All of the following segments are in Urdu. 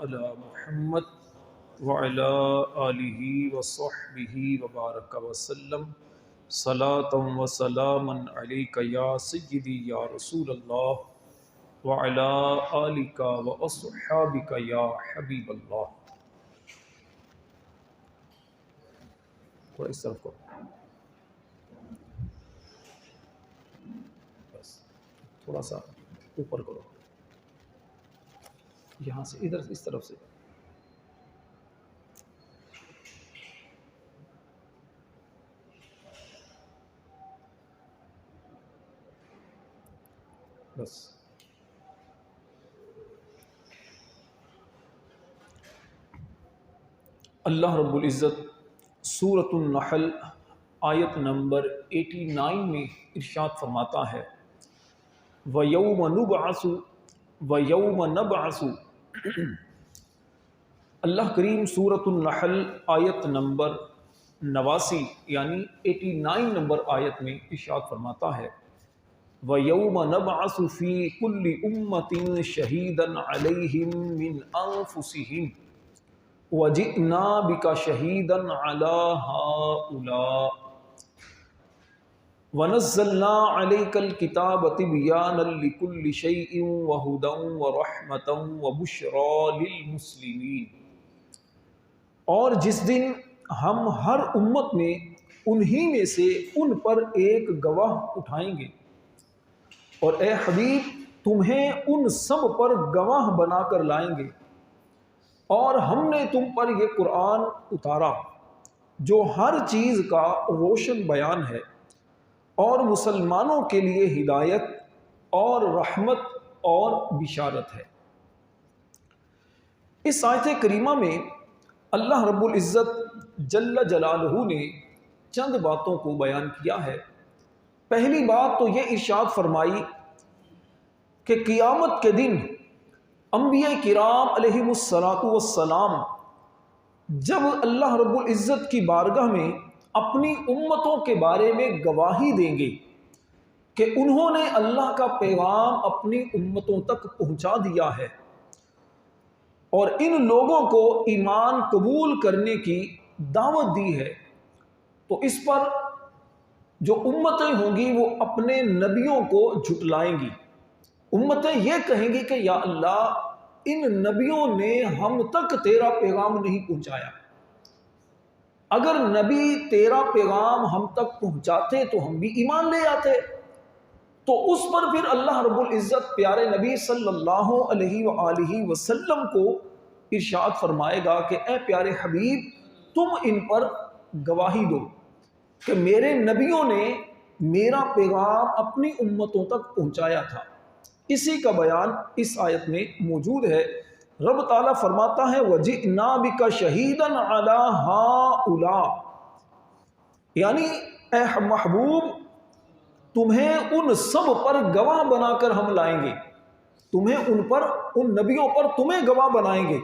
علی محمد وعلی آلہ وصحبہ وبارک وسلم صلاۃ و سلاما علیک یا سیدی یا رسول اللہ وعلی آلک واصحابک یا حبیب اللہ۔ تھوڑا اس طرف کو، بس تھوڑا سا اوپر کرو، یہاں سے ادھر اس طرف سے۔ بس اللہ رب العزت سورۃ النحل آیت نمبر 89 میں ارشاد فرماتا ہے وَيَوْمَ نَبْعَثُ۔ اللہ کریم سورۃ النحل آیت نمبر 89 یعنی 89 نمبر آیت میں ارشاد فرماتا ہے وَيَوْمَ نَبْعَثُ فِي كُلِّ أُمَّةٍ شَهِيدًا عَلَيْهِمْ مِنْ أَنفُسِهِمْ وَجِئْنَا بِكَ شَهِيدًا عَلَى هَؤُلَاءِ وَنَزَّلْنَا عَلَيْكَ الْكِتَابَ تِبْيَانًا لِكُلِّ شَيْءٍ وَهُدًى وَرَحْمَةً وَبُشْرَى لِلْمُسْلِمِينَ۔ اور جس دن ہم ہر امت میں انہی میں سے ان پر ایک گواہ اٹھائیں گے، اور اے حبیب تمہیں ان سب پر گواہ بنا کر لائیں گے، اور ہم نے تم پر یہ قرآن اتارا جو ہر چیز کا روشن بیان ہے اور مسلمانوں کے لیے ہدایت اور رحمت اور بشارت ہے۔ اس آیت کریمہ میں اللہ رب العزت جل جلالہ نے چند باتوں کو بیان کیا ہے۔ پہلی بات تو یہ ارشاد فرمائی کہ قیامت کے دن انبیاء کرام علیہم السلام جب اللہ رب العزت کی بارگاہ میں اپنی امتوں کے بارے میں گواہی دیں گے کہ انہوں نے اللہ کا پیغام اپنی امتوں تک پہنچا دیا ہے اور ان لوگوں کو ایمان قبول کرنے کی دعوت دی ہے، تو اس پر جو امتیں ہوں گی وہ اپنے نبیوں کو جھٹلائیں گی۔ امتیں یہ کہیں گی کہ یا اللہ ان نبیوں نے ہم تک تیرا پیغام نہیں پہنچایا، اگر نبی تیرا پیغام ہم تک پہنچاتے تو ہم بھی ایمان لے آتے۔ تو اس پر پھر اللہ رب العزت پیارے نبی صلی اللہ علیہ وآلہ وسلم کو ارشاد فرمائے گا کہ اے پیارے حبیب تم ان پر گواہی دو کہ میرے نبیوں نے میرا پیغام اپنی امتوں تک پہنچایا تھا۔ اسی کا بیان اس آیت میں موجود ہے۔ رب تعالیٰ فرماتا ہے وَجِئْنَا بِكَ شَهِيدًا عَلَى هَؤُلَاءِ، یعنی اے محبوب تمہیں ان سب پر گواہ بنا کر ہم لائیں گے، تمہیں ان نبیوں پر تمہیں گواہ بنائیں گے،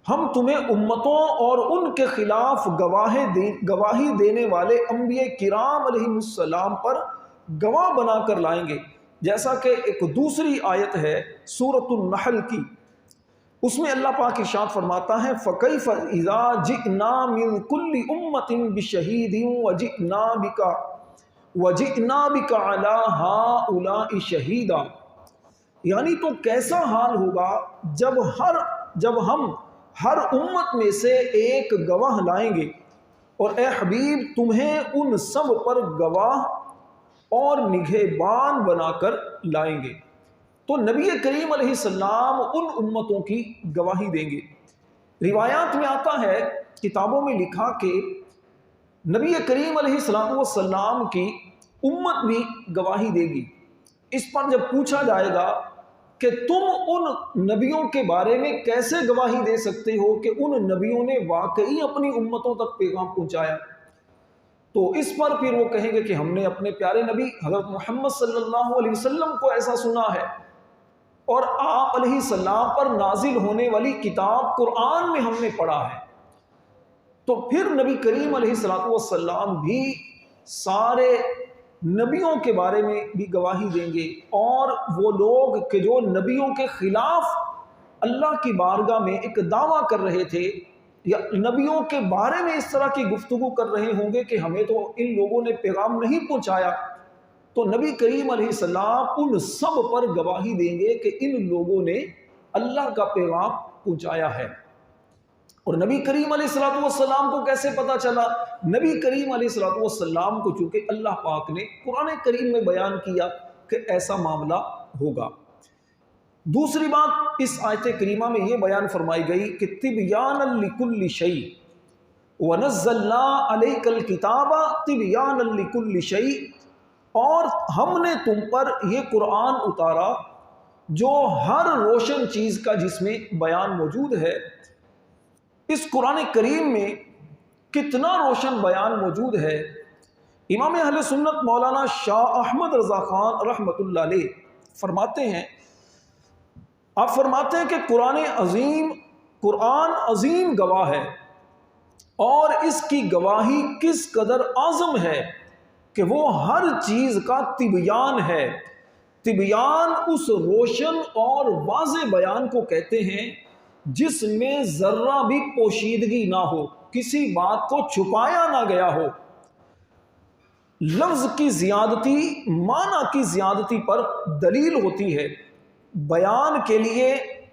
ہم تمہیں امتوں اور ان کے خلاف گواہی دینے والے انبیاء کرام علیہ السلام پر گواہ بنا کر لائیں گے۔ جیسا کہ ایک دوسری آیت ہے سورۃ النحل کی، اس میں اللہ پاک ارشاد فرماتا ہے فَكَيْفَ إِذَا جِئْنَا مِن كُلِّ أُمَّةٍ بِشَهِيدٍ وَجِئْنَا بِكَ عَلَى هَؤُلَاءِ شَهِيدًا، یعنی تو کیسا حال ہوگا جب ہم ہر امت میں سے ایک گواہ لائیں گے، اور اے حبیب تمہیں ان سب پر گواہ اور نگہبان بنا کر لائیں گے۔ تو نبی کریم علیہ السلام ان امتوں کی گواہی دیں گے۔ روایات میں آتا ہے، کتابوں میں لکھا کہ نبی کریم علیہ السلام کی امت بھی گواہی دے گی۔ اس پر جب پوچھا جائے گا کہ تم ان نبیوں کے بارے میں کیسے گواہی دے سکتے ہو کہ ان نبیوں نے واقعی اپنی امتوں تک پیغام پہنچایا، تو اس پر پھر وہ کہیں گے کہ ہم نے اپنے پیارے نبی حضرت محمد صلی اللہ علیہ وسلم کو ایسا سنا ہے، اور آپ علیہ السلام پر نازل ہونے والی کتاب قرآن میں ہم نے پڑھا ہے۔ تو پھر نبی کریم علیہ السلام بھی سارے نبیوں کے بارے میں بھی گواہی دیں گے، اور وہ لوگ کہ جو نبیوں کے خلاف اللہ کی بارگاہ میں ایک دعویٰ کر رہے تھے یا نبیوں کے بارے میں اس طرح کی گفتگو کر رہے ہوں گے کہ ہمیں تو ان لوگوں نے پیغام نہیں پہنچایا، تو نبی کریم علیہ السلام ان سب پر گواہی دیں گے کہ ان لوگوں نے اللہ کا پیغام پہنچایا ہے۔ اور نبی کریم علیہ السلام کو کیسے پتا چلا؟ نبی کریم علیہ السلام کو چونکہ اللہ پاک نے قرآن کریم میں بیان کیا کہ ایسا معاملہ ہوگا۔ دوسری بات اس آیت کریمہ میں یہ بیان فرمائی گئی کہ تبیانا لکل شیء ونزلنا علیک الکتاب تبیانا لکل شیء، اور ہم نے تم پر یہ قرآن اتارا جو ہر روشن چیز کا جس میں بیان موجود ہے۔ اس قرآن کریم میں کتنا روشن بیان موجود ہے۔ امام اہل سنت مولانا شاہ احمد رضا خان رحمۃ اللہ علیہ فرماتے ہیں، آپ فرماتے ہیں کہ قرآن عظیم گواہ ہے، اور اس کی گواہی کس قدر اعظم ہے کہ وہ ہر چیز کا تبیان ہے۔ تبیان اس روشن اور واضح بیان کو کہتے ہیں جس میں ذرہ بھی پوشیدگی نہ ہو، کسی بات کو چھپایا نہ گیا ہو۔ لفظ کی زیادتی معنی کی زیادتی پر دلیل ہوتی ہے۔ بیان کے لیے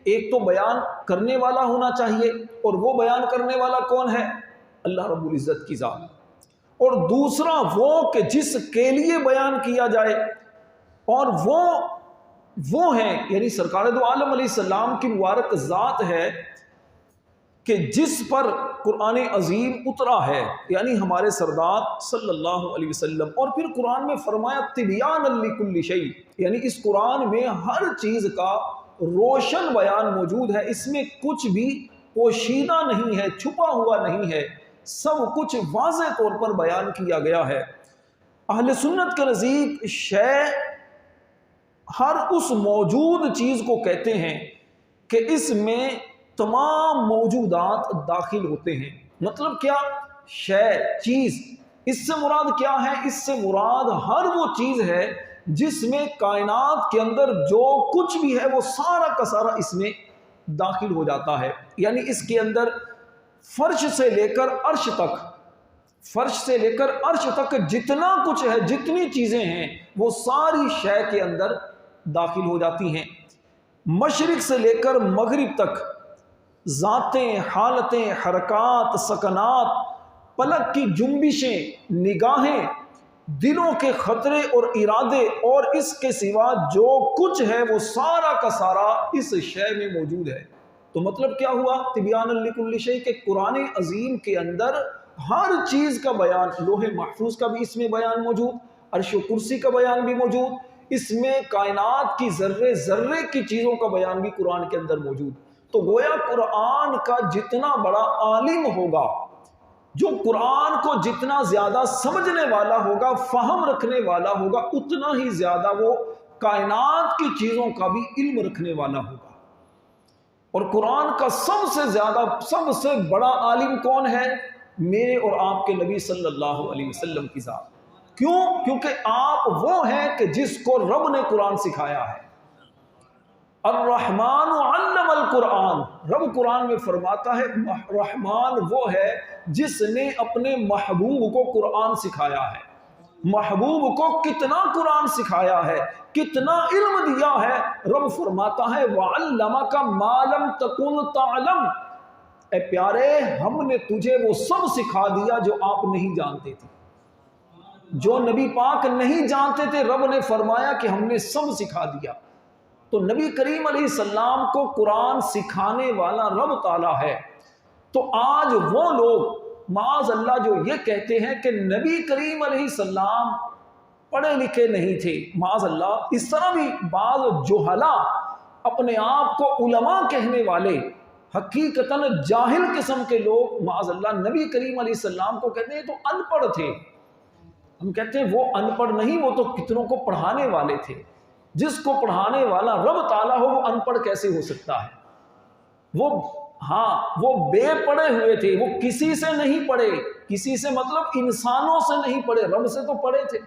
ایک تو بیان کرنے والا ہونا چاہیے، اور وہ بیان کرنے والا کون ہے؟ اللہ رب العزت کی ذات۔ اور دوسرا وہ کہ جس کے لیے بیان کیا جائے، اور وہ ہیں یعنی سرکار دو عالم علیہ السلام کی مبارک ذات ہے کہ جس پر قرآن عظیم اترا ہے، یعنی ہمارے سردار صلی اللہ علیہ وسلم۔ اور پھر قرآن میں فرمایا تبیانا لکل شیء، یعنی اس قرآن میں ہر چیز کا روشن بیان موجود ہے، اس میں کچھ بھی پوشیدہ نہیں ہے، چھپا ہوا نہیں ہے، سب کچھ واضح طور پر بیان کیا گیا ہے۔ اہل سنت کے نزدیک شے ہر اس موجود چیز کو کہتے ہیں کہ اس میں تمام موجودات داخل ہوتے ہیں۔ مطلب کیا؟ شے، چیز، اس سے مراد کیا ہے؟ اس سے مراد ہر وہ چیز ہے جس میں کائنات کے اندر جو کچھ بھی ہے وہ سارا کا سارا اس میں داخل ہو جاتا ہے۔ یعنی اس کے اندر فرش سے لے کر عرش تک جتنا کچھ ہے، جتنی چیزیں ہیں، وہ ساری شے کے اندر داخل ہو جاتی ہیں۔ مشرق سے لے کر مغرب تک ذاتیں، حالتیں، حرکات، سکنات، پلک کی جنبشیں، نگاہیں، دلوں کے خطرے اور ارادے، اور اس کے سوا جو کچھ ہے وہ سارا کا سارا اس شے میں موجود ہے۔ تو مطلب کیا ہوا؟ تبیانا لکل شیء، کہ قرآن عظیم کے اندر ہر چیز کا بیان، لوح محفوظ کا بھی اس میں بیان موجود، عرش و کرسی کا بیان بھی موجود، اس میں کائنات کی ذرے ذرے کی چیزوں کا بیان بھی قرآن کے اندر موجود۔ تو گویا قرآن کا جتنا بڑا عالم ہوگا، جو قرآن کو جتنا زیادہ سمجھنے والا ہوگا، فہم رکھنے والا ہوگا، اتنا ہی زیادہ وہ کائنات کی چیزوں کا بھی علم رکھنے والا ہوگا۔ اور قرآن کا سب سے زیادہ، سب سے بڑا عالم کون ہے؟ میرے اور آپ کے نبی صلی اللہ علیہ وسلم کی ذات۔ کیوں؟ کیونکہ آپ وہ ہیں کہ جس کو رب نے قرآن سکھایا ہے۔ الرحمن علم القرآن، رب قرآن میں فرماتا ہے رحمان وہ ہے جس نے اپنے محبوب کو قرآن سکھایا ہے۔ محبوب کو کتنا قرآن سکھایا ہے، کتنا علم دیا ہے؟ رب فرماتا ہے وَعَلَّمَكَ مَا لَمْ تَكُنْ تَعْلَمْ، اے پیارے ہم نے تجھے وہ سب سکھا دیا جو آپ نہیں جانتے تھے، جو نبی پاک نہیں جانتے تھے، رب نے فرمایا کہ ہم نے سب سکھا دیا۔ تو نبی کریم علیہ السلام کو قرآن سکھانے والا رب تعالیٰ ہے۔ تو آج وہ لوگ معاذ اللہ جو یہ کہتے ہیں کہ نبی کریم علیہ السلام پڑھے لکھے نہیں تھے، معاذ اللہ، اس طرح بھی بعض جہلا اپنے آپ کو علماء کہنے والے حقیقتاً جاہل قسم کے لوگ معاذ اللہ نبی کریم علیہ السلام کو کہتے ہیں تو ان پڑھ تھے۔ ہم کہتے ہیں وہ ان پڑھ نہیں، وہ تو کتنوں کو پڑھانے والے تھے۔ جس کو پڑھانے والا رب تعالیٰ ہو وہ ان پڑھ کیسے ہو سکتا ہے؟ وہ بے پڑھے ہوئے تھے، وہ کسی سے نہیں پڑھے، کسی سے مطلب انسانوں سے نہیں پڑھے، رب سے تو پڑھے تھے۔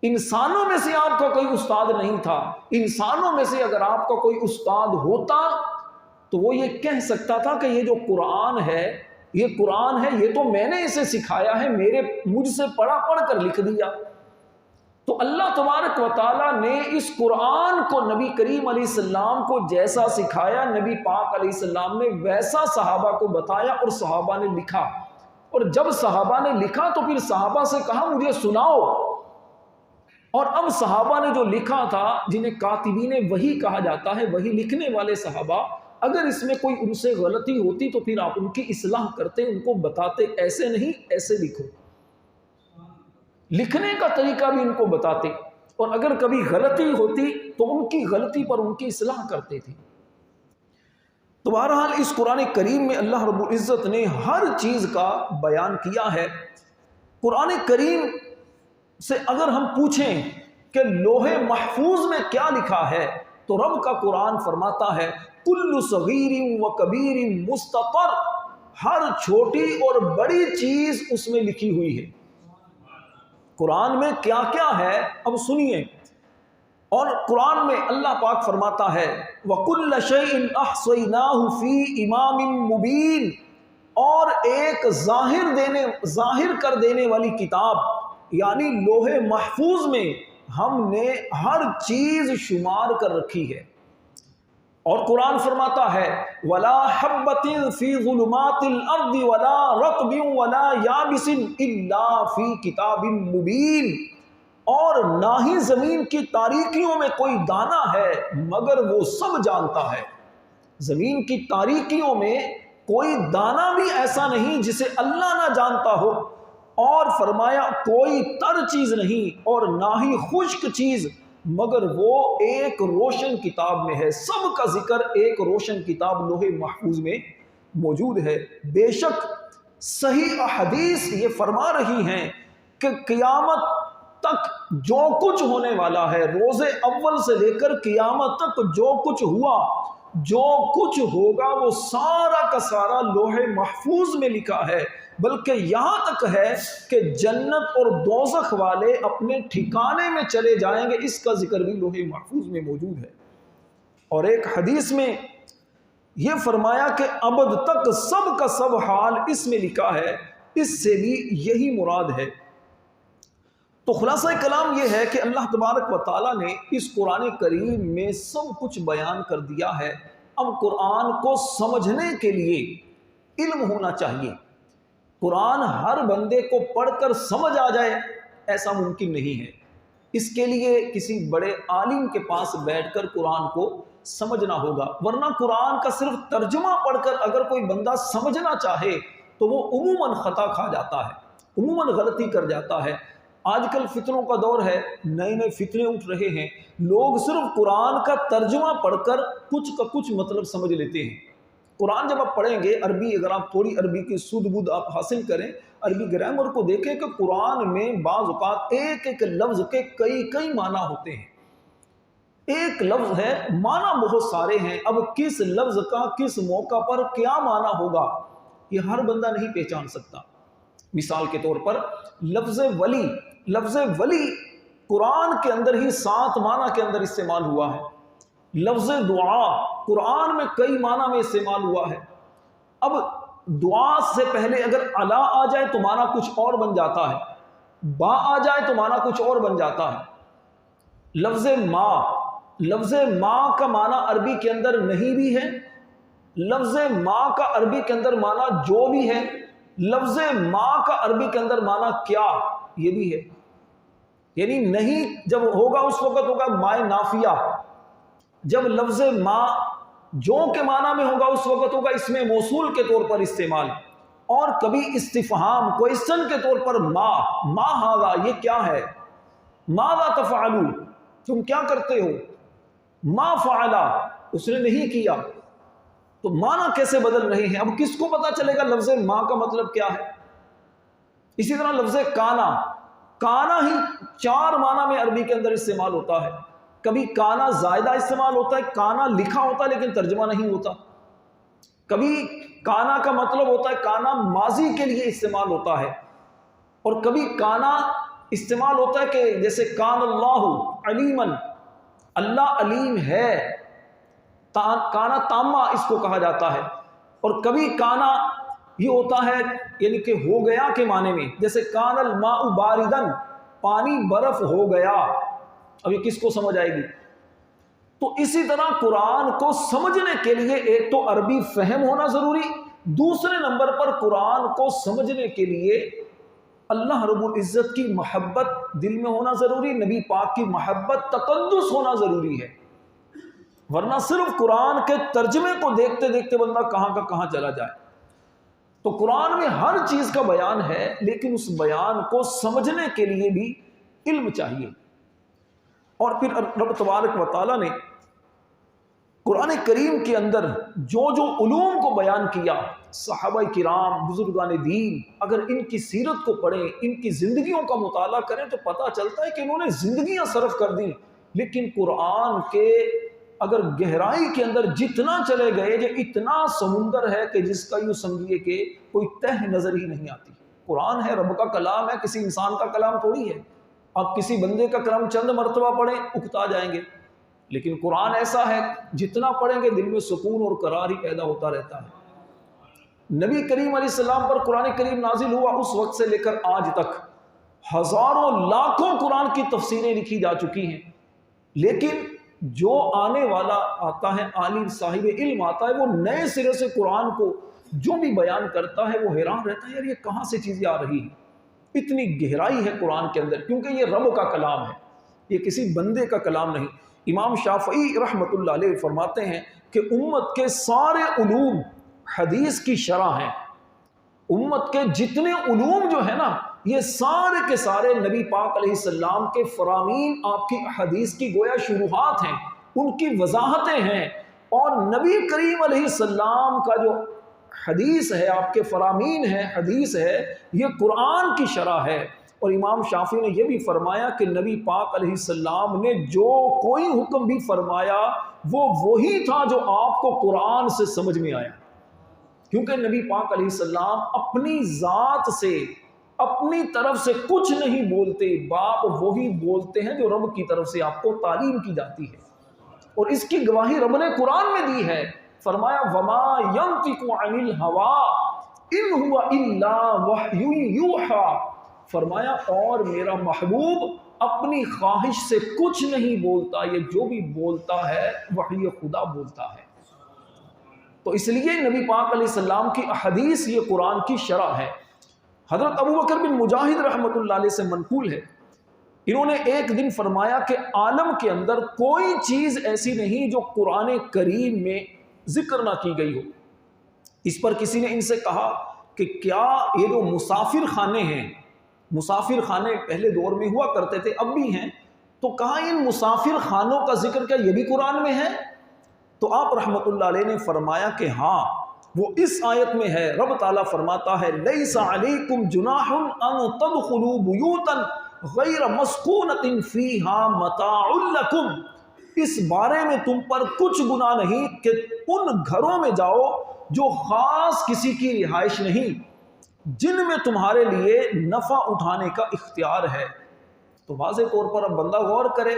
انسانوں میں سے آپ کا کوئی استاد نہیں تھا. انسانوں میں سے اگر آپ کا کوئی استاد ہوتا تو وہ یہ کہہ سکتا تھا کہ یہ جو قرآن ہے یہ تو میں نے اسے سکھایا ہے, مجھ سے پڑھ کر لکھ دیا. تو اللہ تبارک و تعالیٰ نے اس قرآن کو نبی کریم علیہ السلام کو جیسا سکھایا, نبی پاک علیہ السلام نے ویسا صحابہ کو بتایا اور صحابہ نے لکھا. اور جب صحابہ نے لکھا تو پھر صحابہ سے کہا مجھے سناؤ. اور اب صحابہ نے جو لکھا تھا, جنہیں کاتبین وحی کہا جاتا ہے, وحی لکھنے والے صحابہ, اگر اس میں کوئی ان سے غلطی ہوتی تو پھر آپ ان کی اصلاح کرتے, ان کو بتاتے ایسے نہیں ایسے لکھو. لکھنے کا طریقہ بھی ان کو بتاتے, اور اگر کبھی غلطی ہوتی تو ان کی غلطی پر ان کی اصلاح کرتے تھے. تو بہرحال اس قرآن کریم میں اللہ رب العزت نے ہر چیز کا بیان کیا ہے. قرآن کریم سے اگر ہم پوچھیں کہ لوح محفوظ میں کیا لکھا ہے تو رب کا قرآن فرماتا ہے کل صغیر و کبیر مستطر, ہر چھوٹی اور بڑی چیز اس میں لکھی ہوئی ہے. قرآن میں کیا کیا ہے اب سنیے. اور قرآن میں اللہ پاک فرماتا ہے وَكُلَّ شَيْءٍ أَحْصَيْنَاهُ فِي إِمَامٍ مُبِينٍ, اور ایک ظاہر کر دینے والی کتاب یعنی لوح محفوظ میں ہم نے ہر چیز شمار کر رکھی ہے. اور قرآن فرماتا ہے وَلَا حَبَّةٍ فِي ظُلُمَاتِ الْأَرْضِ وَلَا رَطْبٍ وَلَا يَابِسٍ إِلَّا فِي كِتَابٍ مُبِينٍ, اور نہ ہی زمین کی تاریکیوں میں کوئی دانہ ہے مگر وہ سب جانتا ہے. زمین کی تاریکیوں میں کوئی دانہ بھی ایسا نہیں جسے اللہ نہ جانتا ہو. اور فرمایا کوئی تر چیز نہیں اور نہ ہی خشک چیز مگر وہ ایک روشن کتاب میں ہے. سب کا ذکر ایک روشن کتاب لوح محفوظ میں موجود ہے. بے شک صحیح احادیث یہ فرما رہی ہیں کہ قیامت تک جو کچھ ہونے والا ہے, روز اول سے لے کر قیامت تک جو کچھ ہوا, جو کچھ ہوگا, وہ سارا کا سارا لوح محفوظ میں لکھا ہے. بلکہ یہاں تک ہے کہ جنت اور دوزخ والے اپنے ٹھکانے میں چلے جائیں گے, اس کا ذکر بھی لوح محفوظ میں موجود ہے. اور ایک حدیث میں یہ فرمایا کہ ابد تک سب کا سب حال اس میں لکھا ہے. اس سے بھی یہی مراد ہے. تو خلاصہ کلام یہ ہے کہ اللہ تبارک و تعالیٰ نے اس قرآن کریم میں سب کچھ بیان کر دیا ہے. اب قرآن کو سمجھنے کے لیے علم ہونا چاہیے. قرآن ہر بندے کو پڑھ کر سمجھ آ جائے ایسا ممکن نہیں ہے. اس کے لیے کسی بڑے عالم کے پاس بیٹھ کر قرآن کو سمجھنا ہوگا, ورنہ قرآن کا صرف ترجمہ پڑھ کر اگر کوئی بندہ سمجھنا چاہے تو وہ عموماً خطا کھا جاتا ہے, عموماً غلطی کر جاتا ہے. آج کل فتنوں کا دور ہے, نئے نئے فتنے اٹھ رہے ہیں. لوگ صرف قرآن کا ترجمہ پڑھ کر کچھ کا کچھ مطلب سمجھ لیتے ہیں. قرآن جب آپ پڑھیں گے عربی, اگر آپ تھوڑی عربی کی سود بد آپ حاصل کریں, عربی گرامر کو دیکھیں کہ قرآن میں بعض اوقات ایک ایک لفظ کے کئی معنی ہوتے ہیں. ایک لفظ ہے, معنی بہت سارے ہیں. اب کس لفظ کا کس موقع پر کیا معنی ہوگا یہ ہر بندہ نہیں پہچان سکتا. مثال کے طور پر لفظ ولی قرآن کے اندر ہی 7 معنی کے اندر استعمال ہوا ہے. لفظ دعا قرآن میں کئی معنی میں استعمال ہوا ہے. اب دعا سے پہلے اگر الا آ جائے تو معنی کچھ اور بن جاتا ہے, با آ جائے تو معنی کچھ اور بن جاتا ہے. لفظ ماں کا معنی عربی کے اندر نہیں بھی ہے, لفظ ماں کا عربی کے اندر معنی جو بھی ہے, لفظ ماں کا عربی کے اندر معنی کیا یہ بھی ہے. یعنی نہیں جب ہوگا اس وقت ہوگا مائے نافیہ, جب لفظ ماں جو کے معنی میں ہوگا اس وقت ہوگا اس میں موصول کے طور پر استعمال, اور کبھی استفہام کوئسچن کے طور پر ما ھذا یہ کیا ہے, ماذا تفعلون تم کیا کرتے ہو, ما فعلا اس نے نہیں کیا. تو معنی کیسے بدل رہے ہیں, اب کس کو پتا چلے گا لفظ ماں کا مطلب کیا ہے. اسی طرح لفظ کانا ہی 4 معنی میں عربی کے اندر استعمال ہوتا ہے. کبھی کانا زائدہ استعمال ہوتا ہے, کانا لکھا ہوتا ہے لیکن ترجمہ نہیں ہوتا. کبھی کانا کا مطلب ہوتا ہے کانا ماضی کے لیے استعمال ہوتا ہے, اور کبھی کانا استعمال ہوتا ہے کہ جیسے کان اللہ علیمن، اللہ علیم ہے، کانا تامہ اس کو کہا جاتا ہے، اور کبھی کانا یہ ہوتا ہے یعنی کہ ہو گیا کے معنی میں، جیسے کان الماء باردن، پانی برف ہو گیا۔ اب یہ کس کو سمجھ آئے گی؟ تو اسی طرح قرآن کو سمجھنے کے لیے ایک تو عربی فہم ہونا ضروری، دوسرے نمبر پر قرآن کو سمجھنے کے لیے اللہ رب العزت کی محبت دل میں ہونا ضروری، نبی پاک کی محبت تقدس ہونا ضروری ہے، ورنہ صرف قرآن کے ترجمے کو دیکھتے دیکھتے بندہ کہاں کا کہاں چلا جائے۔ تو قرآن میں ہر چیز کا بیان ہے، لیکن اس بیان کو سمجھنے کے لیے بھی علم چاہیے۔ اور پھر رب تبارک و تعالیٰ نے قرآن کریم کے اندر جو جو علوم کو بیان کیا، صحابہ کرام، بزرگان دین، اگر ان کی سیرت کو پڑھیں، ان کی زندگیوں کا مطالعہ کریں تو پتہ چلتا ہے کہ انہوں نے زندگیاں صرف کر دیں، لیکن قرآن کے اگر گہرائی کے اندر جتنا چلے گئے، جو اتنا سمندر ہے کہ جس کا یوں سمجھیے کہ کوئی تہ نظر ہی نہیں آتی۔ قرآن ہے، رب کا کلام ہے، کسی انسان کا کلام تھوڑی ہے۔ آپ کسی بندے کا کلام چند مرتبہ پڑھیں اکتا جائیں گے، لیکن قرآن ایسا ہے جتنا پڑھیں گے دل میں سکون اور قرار ہی پیدا ہوتا رہتا ہے۔ نبی کریم علیہ السلام پر قرآن کریم نازل ہوا اس وقت سے لے کر آج تک ہزاروں لاکھوں قرآن کی تفسیریں لکھی جا چکی ہیں، لیکن جو آنے والا آتا ہے، عالم صاحب علم آتا ہے، وہ نئے سرے سے قرآن کو جو بھی بیان کرتا ہے وہ حیران رہتا ہے، یار یہ کہاں سے چیزیں آ رہی ہیں، اتنی گہرائی ہے قرآن کے اندر، کیونکہ یہ رب کا کلام ہے، یہ کسی بندے کا کلام نہیں۔ امام شافعی رحمۃ اللہ علیہ فرماتے ہیں کہ امت کے سارے علوم حدیث کی شرح ہیں، امت کے جتنے علوم جو ہیں نا، یہ سارے کے سارے نبی پاک علیہ السلام کے فرامین، آپ کی حدیث کی گویا شروحات ہیں، ان کی وضاحتیں ہیں، اور نبی کریم علیہ السلام کا جو حدیث ہے، آپ کے فرامین ہے، حدیث ہے، یہ قرآن کی شرح ہے۔ اور امام شافعی نے یہ بھی فرمایا کہ نبی پاک علیہ السلام نے جو کوئی حکم بھی فرمایا وہ وہی تھا جو آپ کو قرآن سے سمجھ میں آیا، کیونکہ نبی پاک علیہ السلام اپنی ذات سے، اپنی طرف سے کچھ نہیں بولتے، باپ وہی بولتے ہیں جو رب کی طرف سے آپ کو تعلیم کی جاتی ہے، اور اس کی گواہی رب نے قرآن میں دی ہے۔ فرمایا وَمَا يَنطِقُ عَنِ الْهَوَىٰ إِنْ هُوَ إِلَّا وَحْيٌ يُوحَىٰ، فرمایا اور میرا محبوب اپنی خواہش سے کچھ نہیں بولتا، یہ جو بھی بولتا ہے وحی خدا بولتا ہے۔ تو اس لیے نبی پاک علیہ السلام کی احادیث یہ قرآن کی شرح ہے۔ حضرت ابو بکر بن مجاہد رحمۃ اللہ علیہ سے منقول ہے، انہوں نے ایک دن فرمایا کہ عالم کے اندر کوئی چیز ایسی نہیں جو قرآن کریم میں ذکر نہ کی گئی ہو۔ اس پر کسی نے ان سے کہا کہ کیا یہ جو مسافر خانے ہیں، مسافر خانے پہلے دور میں ہوا کرتے تھے، اب بھی ہیں، تو کہا ان مسافر خانوں کا ذکر کیا یہ بھی قرآن میں ہے؟ تو آپ رحمت اللہ علیہ نے فرمایا کہ ہاں، وہ اس آیت میں ہے، رب تعالیٰ فرماتا ہے لیس علیکم جناح ان تدخلوا بیوتا غیر مسکونۃ فیہا متاع لکم، اس بارے میں تم پر کچھ گناہ نہیں کہ ان گھروں میں جاؤ جو خاص کسی کی رہائش نہیں، جن میں تمہارے لیے نفع اٹھانے کا اختیار ہے۔ تو واضح طور پر اب بندہ غور کرے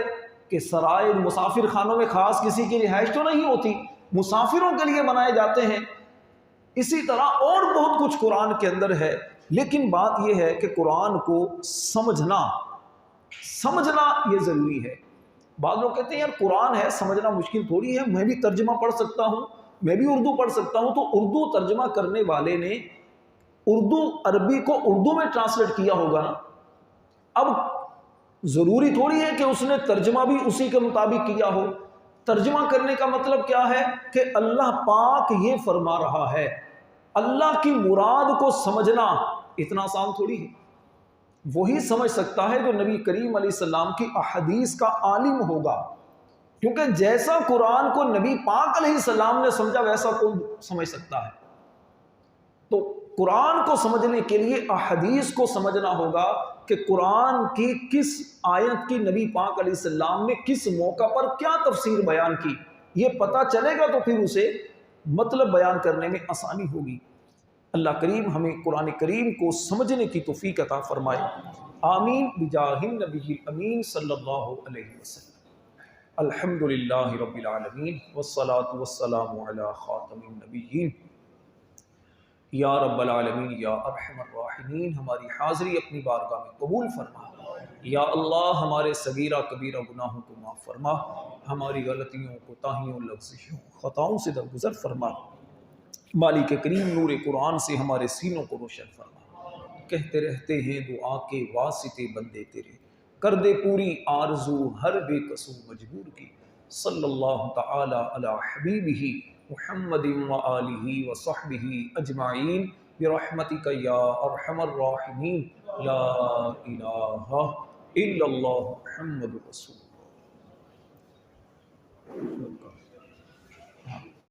کہ سرائے مسافر خانوں میں خاص کسی کی رہائش تو نہیں ہوتی، مسافروں کے لیے بنائے جاتے ہیں۔ اسی طرح اور بہت کچھ قرآن کے اندر ہے، لیکن بات یہ ہے کہ قرآن کو سمجھنا یہ ضروری ہے۔ بعض لوگ کہتے ہیں یار قرآن ہے، سمجھنا مشکل تھوڑی ہے، میں بھی ترجمہ پڑھ سکتا ہوں، میں بھی اردو پڑھ سکتا ہوں۔ تو اردو ترجمہ کرنے والے نے اردو عربی کو اردو میں ٹرانسلیٹ کیا ہوگا نا، اب ضروری تھوڑی ہے کہ اس نے ترجمہ بھی اسی کے مطابق کیا ہو۔ ترجمہ کرنے کا مطلب کیا ہے کہ اللہ پاک یہ فرما رہا ہے، اللہ کی مراد کو سمجھنا اتنا آسان تھوڑی ہے۔ وہی سمجھ سکتا ہے جو نبی کریم علیہ السلام کی احادیث کا عالم ہوگا، کیونکہ جیسا قرآن کو نبی پاک علیہ السلام نے سمجھا ویسا کون سمجھ سکتا ہے۔ تو قرآن کو سمجھنے کے لیے احادیث کو سمجھنا ہوگا کہ قرآن کی کس آیت کی نبی پاک علیہ السلام نے کس موقع پر کیا تفسیر بیان کی، یہ پتہ چلے گا تو پھر اسے مطلب بیان کرنے میں آسانی ہوگی۔ اللہ کریم ہمیں قرآن کریم کو سمجھنے کی توفیق عطا فرمائے۔ آمین بجاہ النبی الامین صلی اللہ علیہ وسلم۔ الحمدللہ رب العالمین والصلاة والسلام علی خاتم النبیین۔ یا رب العالمین یا ارحم الراحمین، ہماری حاضری اپنی بارگاہ میں قبول فرما۔ یا اللہ ہمارے صغیرہ کبیرہ گناہوں کو معاف فرما، ہماری غلطیوں کوتاہیوں لغزشوں خطاؤں سے درگزر فرما۔ مالک کریم نور قرآن سے ہمارے سینوں کو روشن فرما۔ کہتے رہتے ہیں دعا کے واسطے بندے تیرے، کر دے پوری آرزو ہر بے قصو مجبور کی۔ صلی اللہ تعالی علی حبیبہ محمد وآلہ وصحبہ اجمعین برحمتک یا ارحم الراحمین۔ لا الہ الا اللہ محمد رسول اللہ۔